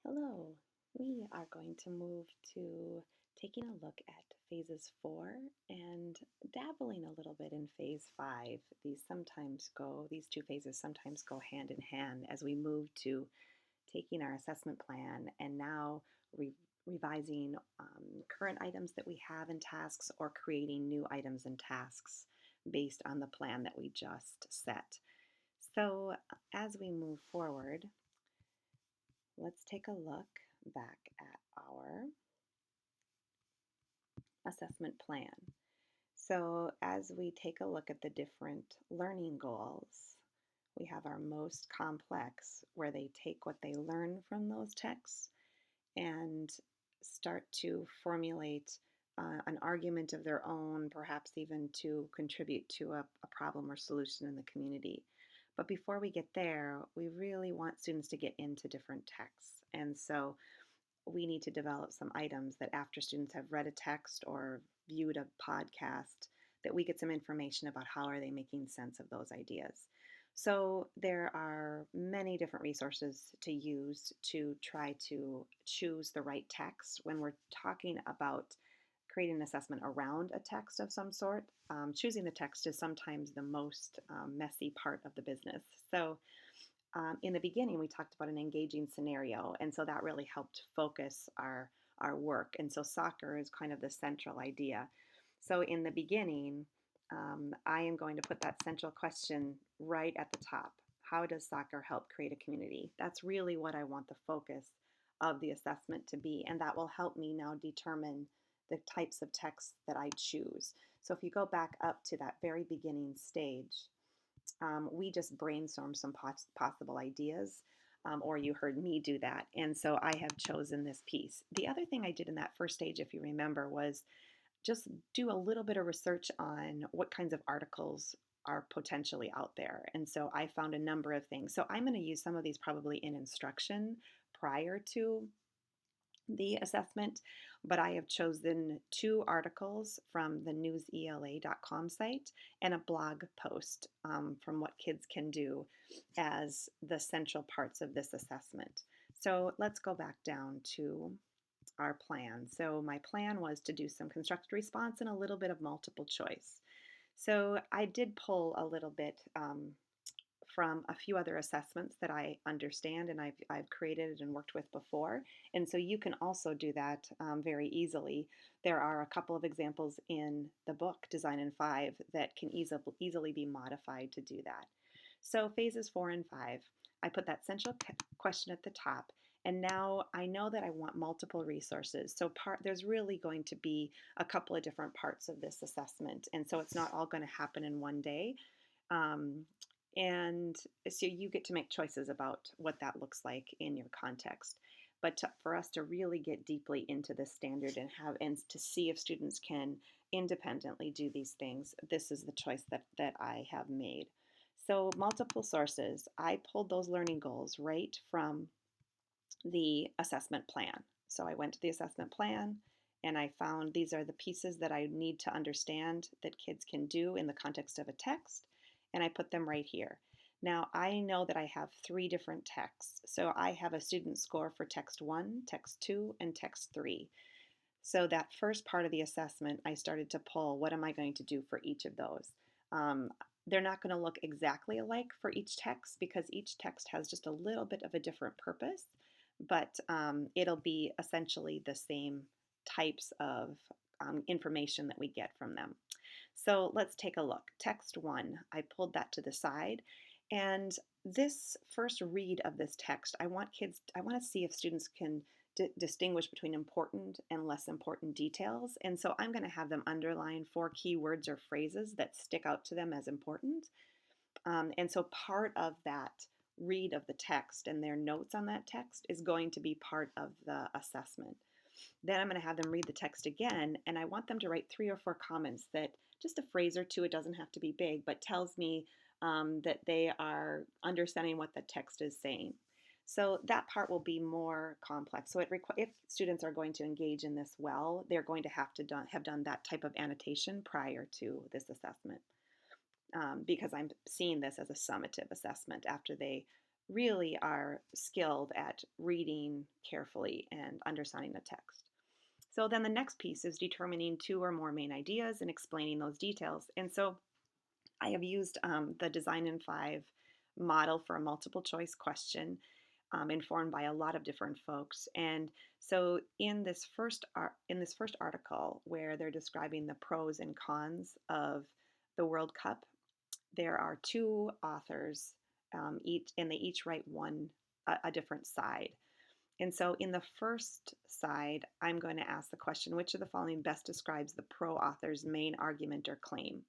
Hello, we are going to move to taking a look at phases 4 and dabbling a little bit in phase 5. These two phases sometimes go hand in hand as we move to taking our assessment plan and now revising current items that we have in tasks or creating new items and tasks based on the plan that we just set. So, as we move forward, let's take a look back at our assessment plan. So, as we take a look at the different learning goals, we have our most complex, where they take what they learn from those texts and start to formulate an argument of their own, perhaps even to contribute to a problem or solution in the community. But before we get there, we really want students to get into different texts. And so we need to develop some items that after students have read a text or viewed a podcast, that we get some information about how are they making sense of those ideas. So there are many different resources to use to try to choose the right text when we're talking about creating an assessment around a text of some sort. Choosing the text is sometimes the most messy part of the business. So in the beginning, we talked about an engaging scenario, and so that really helped focus our work. And so soccer is kind of the central idea. So in the beginning, I am going to put that central question right at the top. How does soccer help create a community? That's really what I want the focus of the assessment to be, and that will help me now determine the types of texts that I choose. So if you go back up to that very beginning stage, we just brainstormed some possible ideas, or you heard me do that. And so I have chosen this piece. The other thing I did in that first stage, if you remember, was just do a little bit of research on what kinds of articles are potentially out there. And so I found a number of things. So I'm going to use some of these probably in instruction prior to the assessment, but I have chosen two articles from the newsela.com site and a blog post from What Kids Can Do as the central parts of this assessment. So let's go back down to our plan. So my plan was to do some constructed response and a little bit of multiple choice. So I did pull a little bit from a few other assessments that I understand and I've created and worked with before. And so you can also do that very easily. There are a couple of examples in the book, Design in 5, that can easily be modified to do that. So phases 4 and 5, I put that central question at the top. And now I know that I want multiple resources. So there's really going to be a couple of different parts of this assessment. And so it's not all going to happen in one day. And so you get to make choices about what that looks like in your context. But for us to really get deeply into this standard and to see if students can independently do these things, this is the choice that I have made. So multiple sources, I pulled those learning goals right from the assessment plan. So I went to the assessment plan and I found these are the pieces that I need to understand that kids can do in the context of a text, and I put them right here. Now I know that I have 3 different texts. So I have a student score for text 1, text 2, and text 3. So that first part of the assessment, I started to pull, what am I going to do for each of those? They're not going to look exactly alike for each text because each text has just a little bit of a different purpose, but it'll be essentially the same types of information that we get from them. So let's take a look. Text 1, I pulled that to the side, and this first read of this text, I want to see if students can distinguish between important and less important details. And so I'm going to have them underline 4 key words or phrases that stick out to them as important. And so part of that read of the text and their notes on that text is going to be part of the assessment. Then I'm going to have them read the text again, and I want them to write 3 or 4 comments that just a phrase or two, it doesn't have to be big, but tells me that they are understanding what the text is saying. So that part will be more complex. So if students are going to engage in this well, they're going to have done that type of annotation prior to this assessment, because I'm seeing this as a summative assessment after they really are skilled at reading carefully and understanding the text. So then the next piece is determining two or more main ideas and explaining those details. And so I have used the Design in Five model for a multiple choice question, informed by a lot of different folks. And so in this first article, where they're describing the pros and cons of the World Cup, there are two authors, and they each write a different side. And so in the first side, I'm going to ask the question, which of the following best describes the pro author's main argument or claim?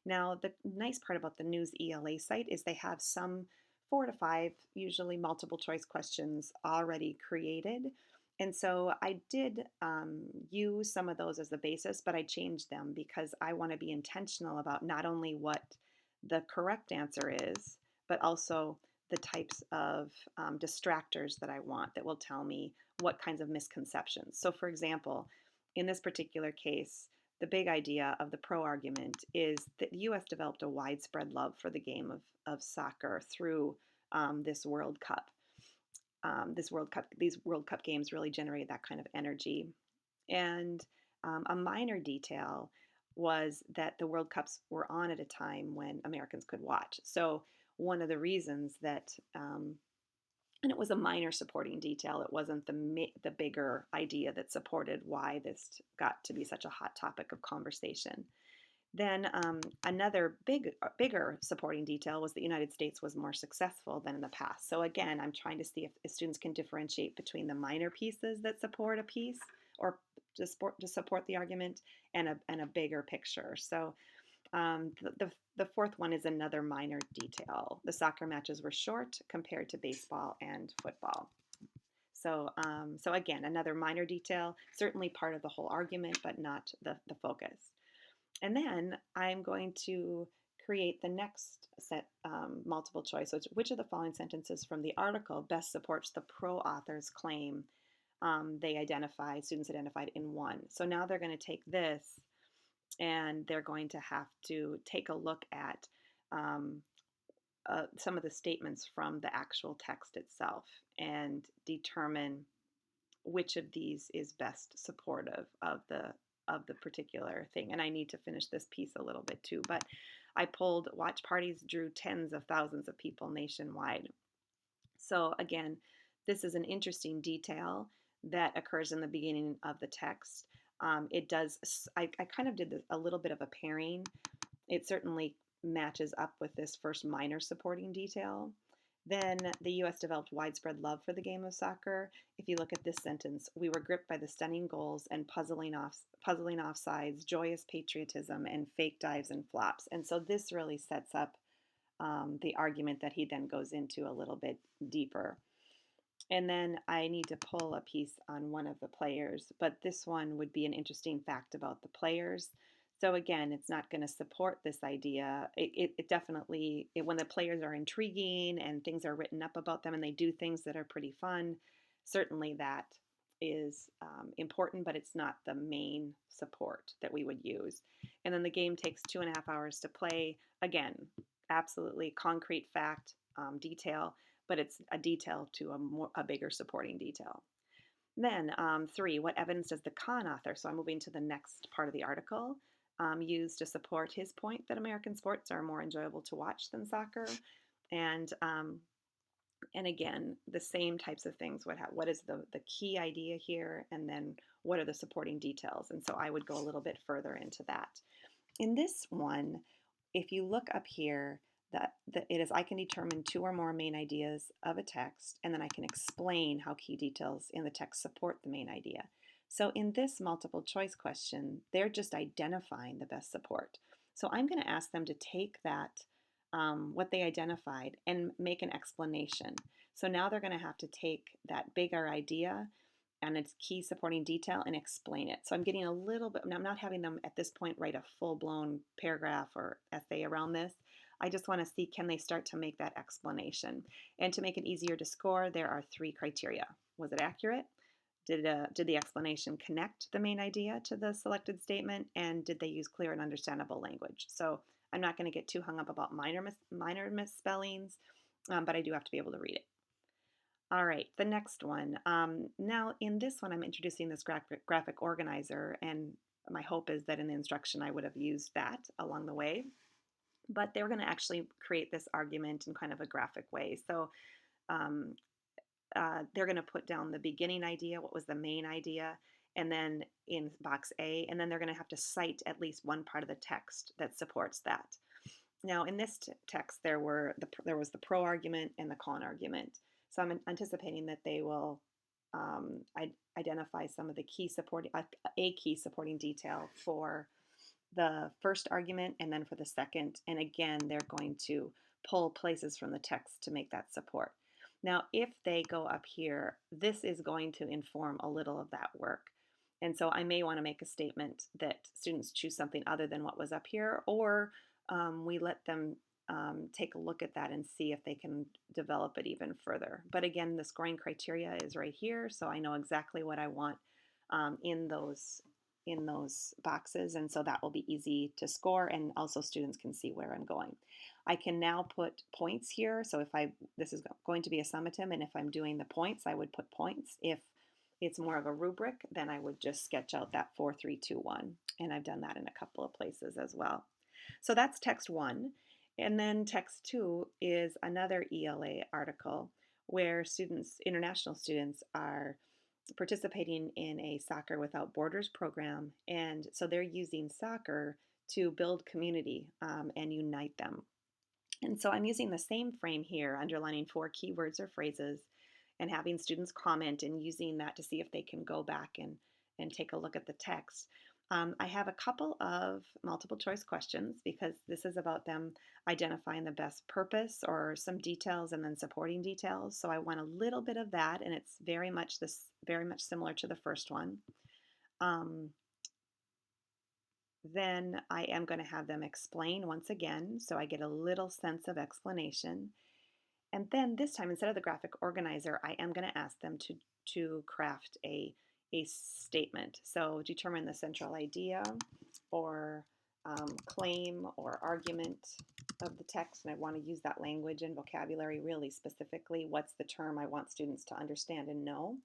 Now, the nice part about the News ELA site is they have some 4 to 5, usually multiple choice questions already created. And so I did use some of those as the basis, but I changed them because I want to be intentional about not only what the correct answer is, but also the types of distractors that I want that will tell me what kinds of misconceptions. So, for example, in this particular case, the big idea of the pro argument is that the US developed a widespread love for the game of soccer through this World Cup. These World Cup games really generate that kind of energy. And a minor detail was that the World Cups were on at a time when Americans could watch. So one of the reasons that, and it was a minor supporting detail, it wasn't the bigger idea that supported why this got to be such a hot topic of conversation. Then another bigger supporting detail was the United States was more successful than in the past. So again, I'm trying to see if students can differentiate between the minor pieces that support a piece or to support the argument and a bigger picture. So the fourth one is another minor detail. The soccer matches were short compared to baseball and football. So again, another minor detail, certainly part of the whole argument, but not the focus. And then I'm going to create the next set multiple choice, which of the following sentences from the article best supports the pro author's claim students identified in one. So now they're going to take this and they're going to have to take a look at some of the statements from the actual text itself and determine which of these is best supportive of the particular thing. And I need to finish this piece a little bit too, but I pulled watch parties drew tens of thousands of people nationwide. So again, this is an interesting detail that occurs in the beginning of the text. I kind of did a little bit of a pairing. It certainly matches up with this first minor supporting detail. Then the U.S. developed widespread love for the game of soccer. If you look at this sentence, we were gripped by the stunning goals and puzzling offsides, joyous patriotism, and fake dives and flops. And so this really sets up the argument that he then goes into a little bit deeper. And then I need to pull a piece on one of the players, but this one would be an interesting fact about the players. So again, it's not going to support this idea. It definitely, when the players are intriguing and things are written up about them and they do things that are pretty fun, certainly that is important, but it's not the main support that we would use. And then the game takes 2.5 hours to play. Again, absolutely concrete fact, detail, but it's a detail to a bigger supporting detail. Then 3, what evidence does the con author, so I'm moving to the next part of the article, use to support his point that American sports are more enjoyable to watch than soccer? And again, the same types of things. What is the key idea here? And then what are the supporting details? And so I would go a little bit further into that. In this one, if you look up here, that it is I can determine 2 or more main ideas of a text, and then I can explain how key details in the text support the main idea. So in this multiple choice question, they're just identifying the best support. So I'm going to ask them to take that, what they identified, and make an explanation. So now they're going to have to take that bigger idea and its key supporting detail and explain it. So I'm getting a little bit, I'm not having them at this point write a full-blown paragraph or essay around this. I just want to see, can they start to make that explanation? And to make it easier to score, there are 3 criteria. Was it accurate? Did the explanation connect the main idea to the selected statement? And did they use clear and understandable language? So I'm not going to get too hung up about minor misspellings, but I do have to be able to read it. All right, the next one. Now, in this one, I'm introducing this graphic organizer, and my hope is that in the instruction I would have used that along the way. But they're going to actually create this argument in kind of a graphic way. So um, they're going to put down the beginning idea, what was the main idea, and then in box A, and then they're going to have to cite at least one part of the text that supports that. Now, in this text, there was the pro argument and the con argument. So I'm anticipating that they will identify some of the key supporting a key supporting detail for the first argument and then for the second. And again, they're going to pull places from the text to make that support. Now, if they go up here, this is going to inform a little of that work. And so I may want to make a statement that students choose something other than what was up here, or we let them take a look at that and see if they can develop it even further. But again, the scoring criteria is right here, so I know exactly what I want in those boxes, and so that will be easy to score, and also students can see where I'm going. I can now put points here, so if this is going to be a summative, and if I'm doing the points, I would put points. If it's more of a rubric, then I would just sketch out that 4, 3, 2, 1, and I've done that in a couple of places as well. So that's text 1, and then text 2 is another ELA article where students, international students, are participating in a Soccer Without Borders program. And so they're using soccer to build community and unite them. And so I'm using the same frame here, underlining 4 keywords or phrases and having students comment and using that to see if they can go back and take a look at the text. I have a couple of multiple choice questions because this is about them identifying the best purpose or some details and then supporting details. So I want a little bit of that, and it's very much similar to the first one. Then I am going to have them explain once again, so I get a little sense of explanation. And then this time, instead of the graphic organizer, I am going to ask them to craft a statement. So determine the central idea or claim or argument of the text. And I want to use that language and vocabulary really specifically. What's the term I want students to understand and know?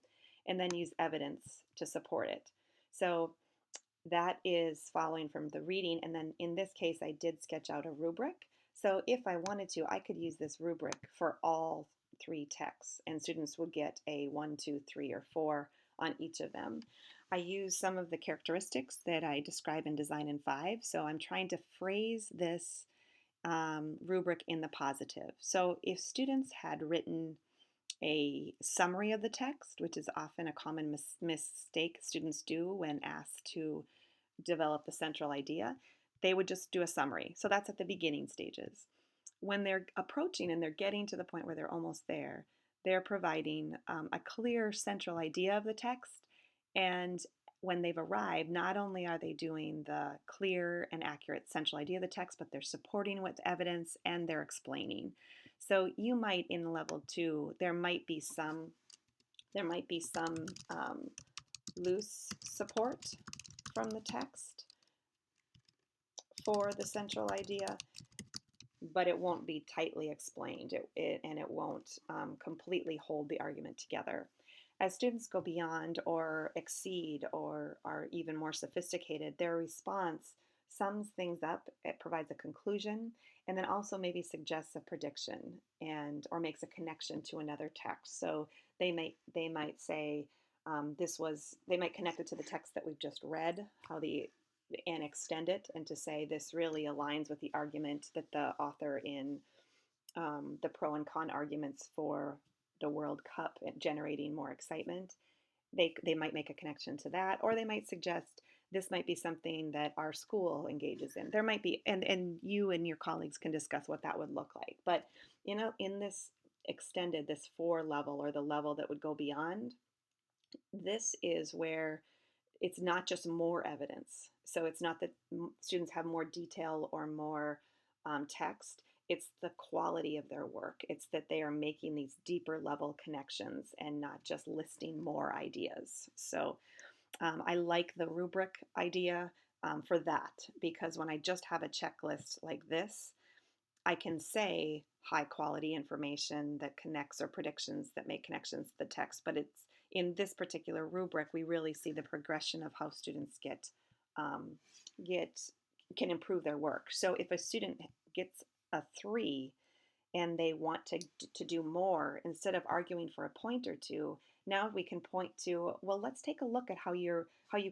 And then use evidence to support it. So that is following from the reading. And then in this case, I did sketch out a rubric. So if I wanted to, I could use this rubric for all 3 texts, and students would get a 1, 2, 3, or 4 on each of them. I use some of the characteristics that I describe in Design in 5. So I'm trying to phrase this rubric in the positive. So if students had written a summary of the text, which is often a common mistake students do when asked to develop the central idea, they would just do a summary. So that's at the beginning stages. When they're approaching and they're getting to the point where they're almost there, they're providing a clear central idea of the text. And when they've arrived, not only are they doing the clear and accurate central idea of the text, but they're supporting with evidence and they're explaining. So you might, in level 2, there might be some loose support from the text for the central idea, but it won't be tightly explained, and it won't completely hold the argument together. As students go beyond or exceed or are even more sophisticated, their response sums things up, it provides a conclusion, and then also maybe suggests a prediction or makes a connection to another text. So they might say they might connect it to the text that we've just read, and extend it, and to say this really aligns with the argument that the author in the pro and con arguments for the World Cup generating more excitement. They might make a connection to that, or they might suggest this might be something that our school engages in. There might be, and you and your colleagues can discuss what that would look like. But in this this 4 level, or the level that would go beyond, this is where it's not just more evidence. So it's not that students have more detail or more text. It's the quality of their work. It's that they are making these deeper level connections and not just listing more ideas. So I like the rubric idea for that, because when I just have a checklist like this, I can say high quality information that connects, or predictions that make connections to the text. But it's in this particular rubric, we really see the progression of how students um, get can improve their work. So if a student gets a 3 and they want to do more, instead of arguing for a point or two, now we can point to, well, let's take a look at how you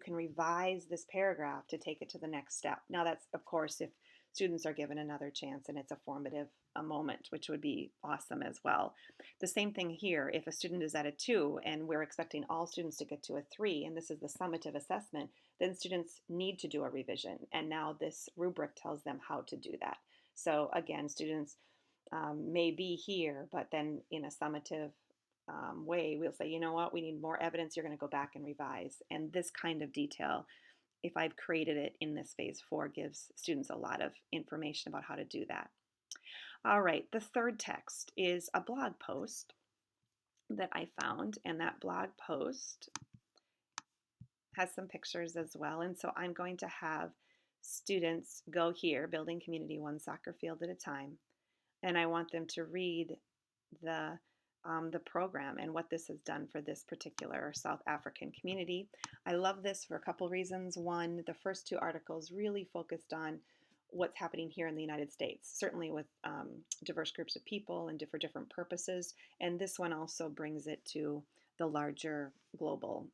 can revise this paragraph to take it to the next step. Now that's, of course, if students are given another chance and it's a formative a moment, which would be awesome as well. The same thing here. If a student is at a 2 and we're expecting all students to get to a 3, and this is the summative assessment, then students need to do a revision, and now this rubric tells them how to do that. So again, students may be here, but then in a summative way, we'll say, you know what, we need more evidence. You're going to go back and revise. And this kind of detail, if I've created it in this phase 4, gives students a lot of information about how to do that. All right, the third text is a blog post that I found, and that blog post has some pictures as well. And so I'm going to have students go here, building community one soccer field at a time, and I want them to read the program and what this has done for this particular South African community. I love this for a couple reasons. One, the first 2 articles really focused on what's happening here in the United States, certainly with diverse groups of people and for different purposes. And this one also brings it to the larger global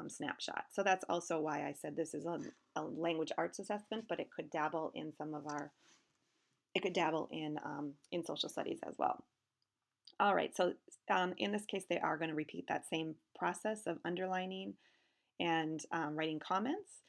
snapshot. So that's also why I said this is a language arts assessment, but it could dabble in in social studies as well. All right, so in this case, they are going to repeat that same process of underlining and writing comments.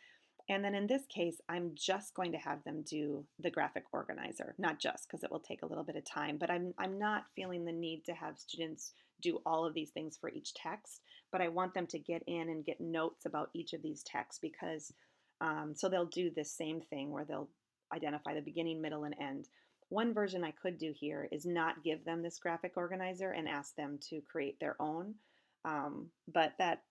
And then in this case, I'm just going to have them do the graphic organizer, not just, because it will take a little bit of time, but I'm not feeling the need to have students do all of these things for each text, but I want them to get in and get notes about each of these texts, because so they'll do this same thing where they'll identify the beginning, middle, and end. One version I could do here is not give them this graphic organizer and ask them to create their own, but that,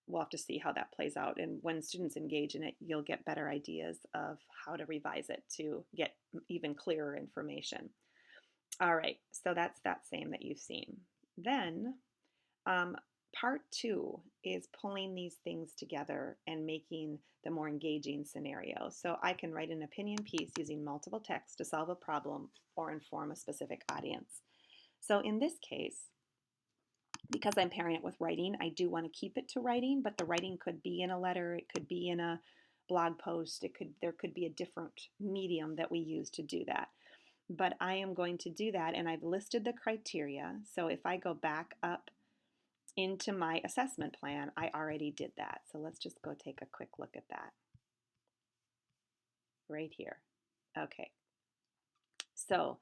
we'll have to see how that plays out. And when students engage in it, you'll get better ideas of how to revise it to get even clearer information. All right, so that's that same that you've seen. Then part 2 is pulling these things together and making the more engaging scenario. So I can write an opinion piece using multiple texts to solve a problem or inform a specific audience. So in this case, because I'm pairing it with writing, I do want to keep it to writing, but the writing could be in a letter, it could be in a blog post, there could be a different medium that we use to do that. But I am going to do that, and I've listed the criteria. So if I go back up into my assessment plan, I already did that. So let's just go take a quick look at that right here. Okay. So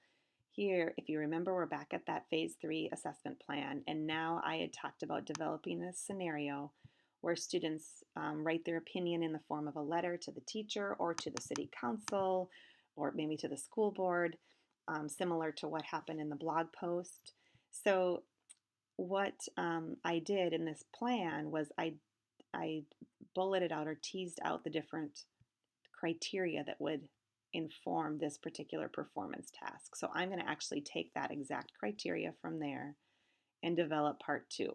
here, if you remember, we're back at that phase 3 assessment plan, and now I had talked about developing a scenario where students write their opinion in the form of a letter to the teacher or to the city council or maybe to the school board, similar to what happened in the blog post. So what I did in this plan was I bulleted out or teased out the different criteria that would inform this particular performance task. So I'm going to actually take that exact criteria from there and develop part 2.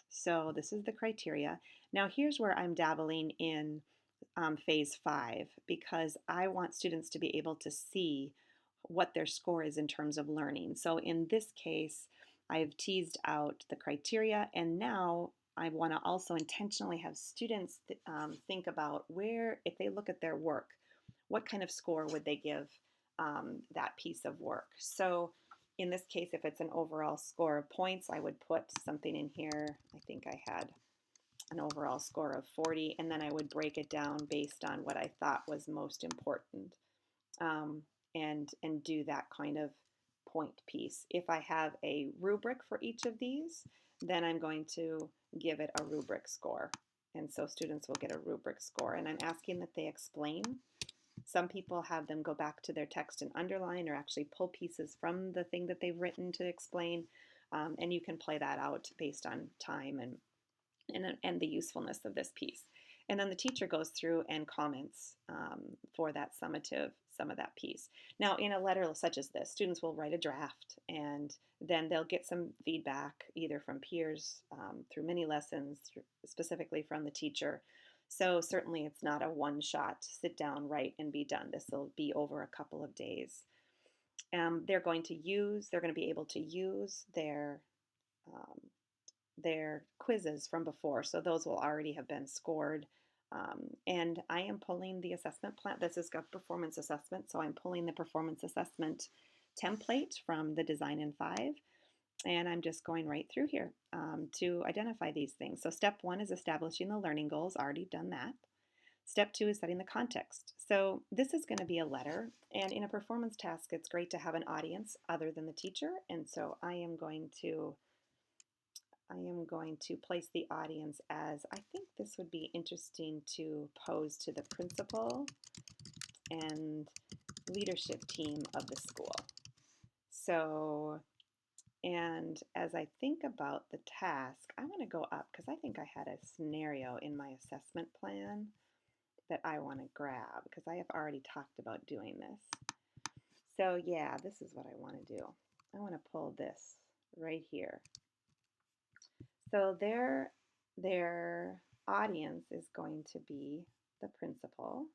So this is the criteria. Now here's where I'm dabbling in phase 5, because I want students to be able to see what their score is in terms of learning. So in this case, I've teased out the criteria, and now I want to also intentionally have students think about where, if they look at their work, what kind of score would they give that piece of work. So in this case, if it's an overall score of points, I would put something in here. I think I had an overall score of 40, and then I would break it down based on what I thought was most important, and do that kind of point piece. If I have a rubric for each of these, then I'm going to give it a rubric score. And so students will get a rubric score. And I'm asking that they explain. Some people have them go back to their text and underline, or actually pull pieces from the thing that they've written to explain. And you can play that out based on time and the usefulness of this piece. And then the teacher goes through and comments for that summative, some of that piece. Now, in a letter such as this, students will write a draft and then they'll get some feedback either from peers through mini lessons, specifically from the teacher. So certainly it's not a one-shot, sit down, write, and be done. This will be over a couple of days. They're going to be able to use um, their quizzes from before. So those will already have been scored. And I am pulling the assessment plan. This is a performance assessment. So I'm pulling the performance assessment template from the Design in 5. And I'm just going right through here to identify these things. So step 1 is establishing the learning goals. Already done that. Step 2 is setting the context. So this is going to be a letter, and in a performance task, it's great to have an audience other than the teacher. And so I am going to place the audience as, I think this would be interesting to pose to the principal and leadership team of the school. So, and as I think about the task, I'm going to go up because I think I had a scenario in my assessment plan that I want to grab because I have already talked about doing this. So yeah, this is what I want to do. I want to pull this right here. So their audience is going to be the principal.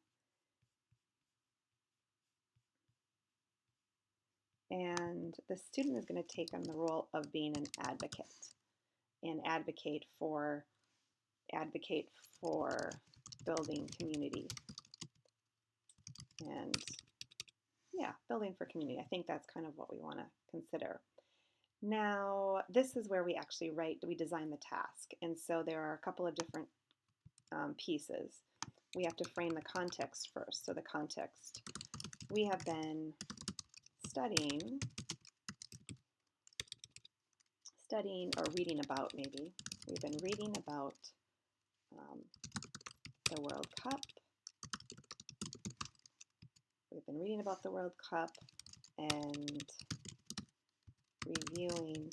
And the student is going to take on the role of being an advocate and advocate for building community. And yeah, building for community. I think that's kind of what we want to consider. Now, this is where we actually design the task. And so there are a couple of different pieces. We have to frame the context first. So the context, we have been studying or reading about, maybe. We've been reading about the World Cup. We've been reading about the World Cup and reviewing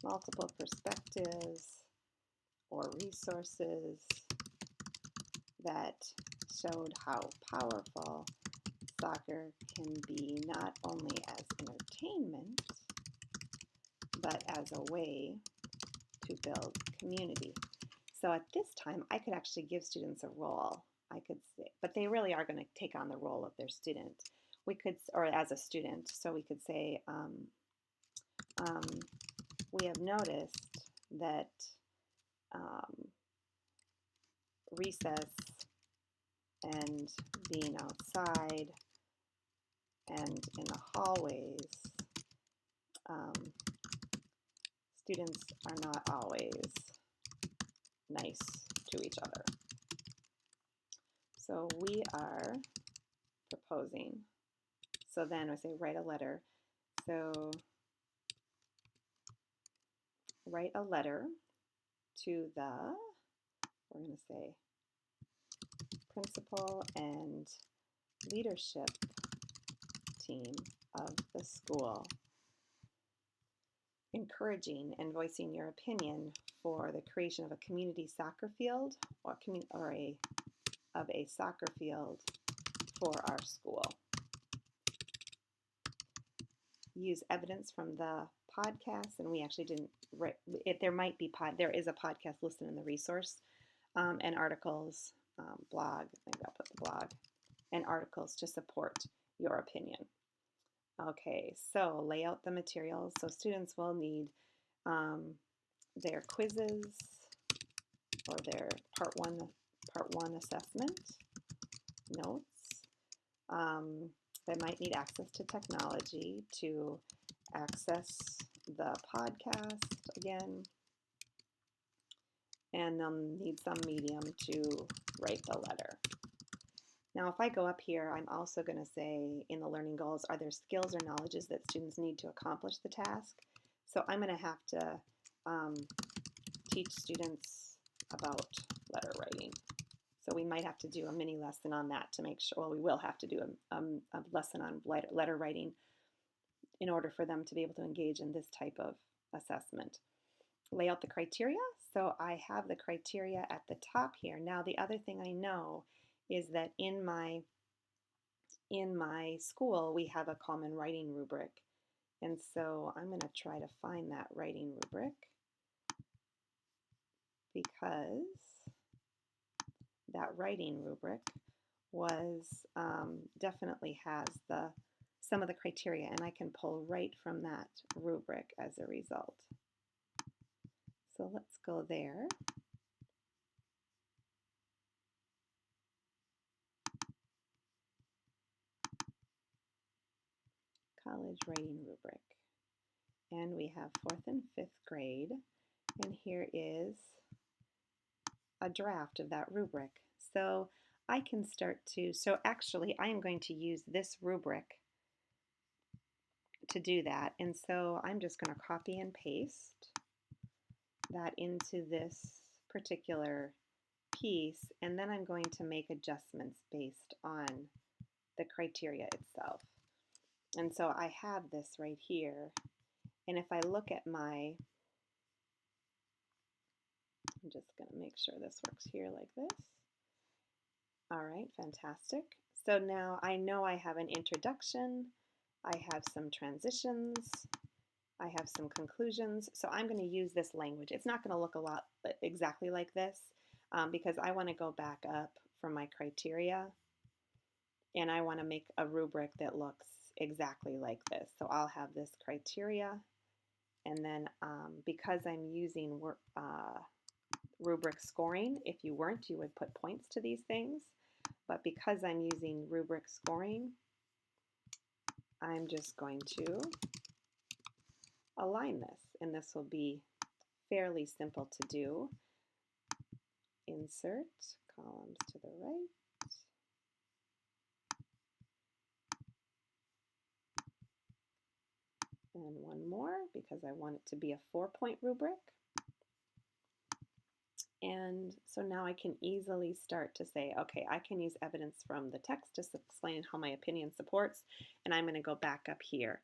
multiple perspectives or resources that showed how powerful soccer can be, not only as entertainment, but as a way to build community. So at this time, I could actually give students a role. I could say, but they really are going to take on the role of their student. We could, or as a student, so we could say, we have noticed that recess and being outside and in the hallways, students are not always nice to each other. So we are proposing. So then I say write a letter. So write a letter to the, we're going to say, principal and leadership team of the school, encouraging and voicing your opinion for the creation of a community soccer field or a soccer field for our school. Use evidence from the podcast, and we actually didn't write it. There is a podcast listed in the resource, and articles, blog. Maybe I'll put the blog and articles to support your opinion. Okay, so lay out the materials. So students will need their quizzes or their part one assessment notes. They might need access to technology to access the podcast again, and they'll need some medium to write the letter. Now, if I go up here, I'm also going to say in the learning goals, are there skills or knowledges that students need to accomplish the task? So I'm going to have to teach students about letter writing. So we might have to do a mini lesson on that to make sure, well, we will have to do a lesson on letter writing in order for them to be able to engage in this type of assessment. lay out the criteria. So I have the criteria at the top here. Now the other thing I know is that in my school we have a common writing rubric. And so I'm going to try to find that writing rubric because that writing rubric was definitely has some of the criteria, and I can pull right from that rubric as a result. So let's go there. College writing rubric. And we have 4th and 5th grade. And here is a draft of that rubric. So I can start to, so actually I am going to use this rubric to do that. And so I'm just going to copy and paste that into this particular piece, and then I'm going to make adjustments based on the criteria itself. And so I have this right here, and if I look at I'm just going to make sure this works here like this. All right, fantastic. So now I know I have an introduction, I have some transitions, I have some conclusions. So I'm going to use this language. It's not going to look a lot exactly like this because I want to go back up from my criteria and I want to make a rubric that looks exactly like this. So I'll have this criteria, and then because I'm using rubric scoring, if you weren't, you would put points to these things. But because I'm using rubric scoring, I'm just going to align this, and this will be fairly simple to do. Insert columns to the right. And one more because I want it to be a 4-point rubric. And so now I can easily start to say, okay, I can use evidence from the text to explain how my opinion supports, and I'm going to go back up here.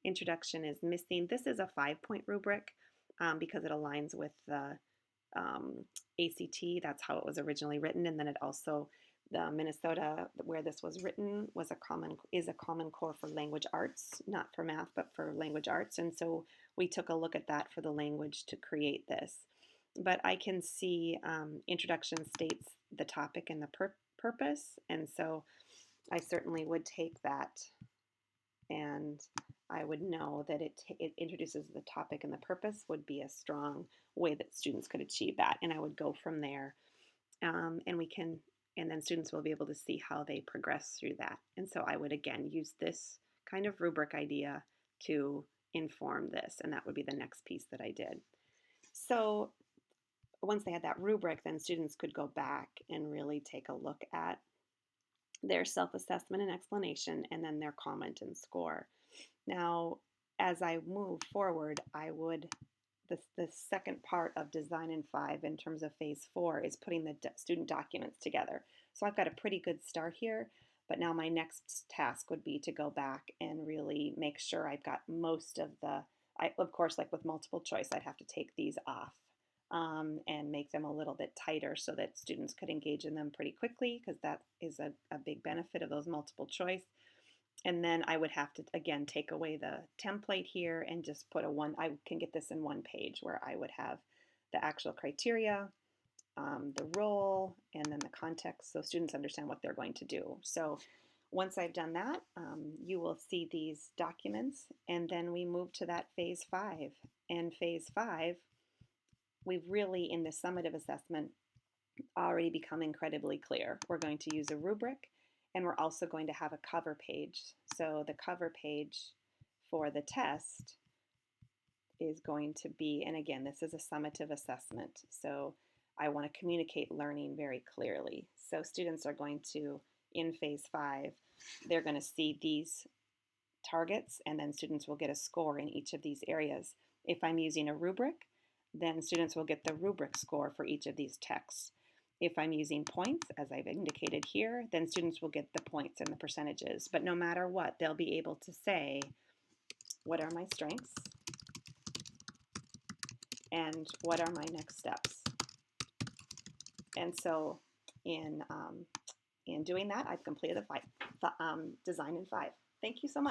Introduction is missing. This is a 5-point rubric because it aligns with the ACT. That's how it was originally written, and then it also, the Minnesota where this was written is a common core for language arts, not for math, but for language arts. And so we took a look at that for the language to create this. But I can see introduction states the topic and the purpose, and so I certainly would take that and I would know that it introduces the topic and the purpose would be a strong way that students could achieve that, and I would go from there, and then students will be able to see how they progress through that. And so I would again use this kind of rubric idea to inform this, and that would be the next piece that I did. So once they had that rubric, then students could go back and really take a look at their self-assessment and explanation, and then their comment and score. Now, as I move forward, the second part of Design in 5 in terms of Phase 4 is putting the student documents together. So I've got a pretty good start here, but now my next task would be to go back and really make sure I've got most of of course, like with multiple choice, I'd have to take these off. And make them a little bit tighter so that students could engage in them pretty quickly, because that is a big benefit of those multiple choice. And then I would have to, again, take away the template here and just put I can get this in one page where I would have the actual criteria, the role, and then the context so students understand what they're going to do. So once I've done that, you will see these documents, and then we move to that Phase 5. And Phase 5, we've really, in the summative assessment, already become incredibly clear. We're going to use a rubric, and we're also going to have a cover page. So the cover page for the test is going to be, and again, this is a summative assessment, so I want to communicate learning very clearly. So students are going to, in Phase 5, they're going to see these targets, and then students will get a score in each of these areas. If I'm using a rubric, then students will get the rubric score for each of these texts. If I'm using points, as I've indicated here, then students will get the points and the percentages. But no matter what, they'll be able to say, what are my strengths? and what are my next steps? And so in doing that, I've completed the design in 5. Thank you so much.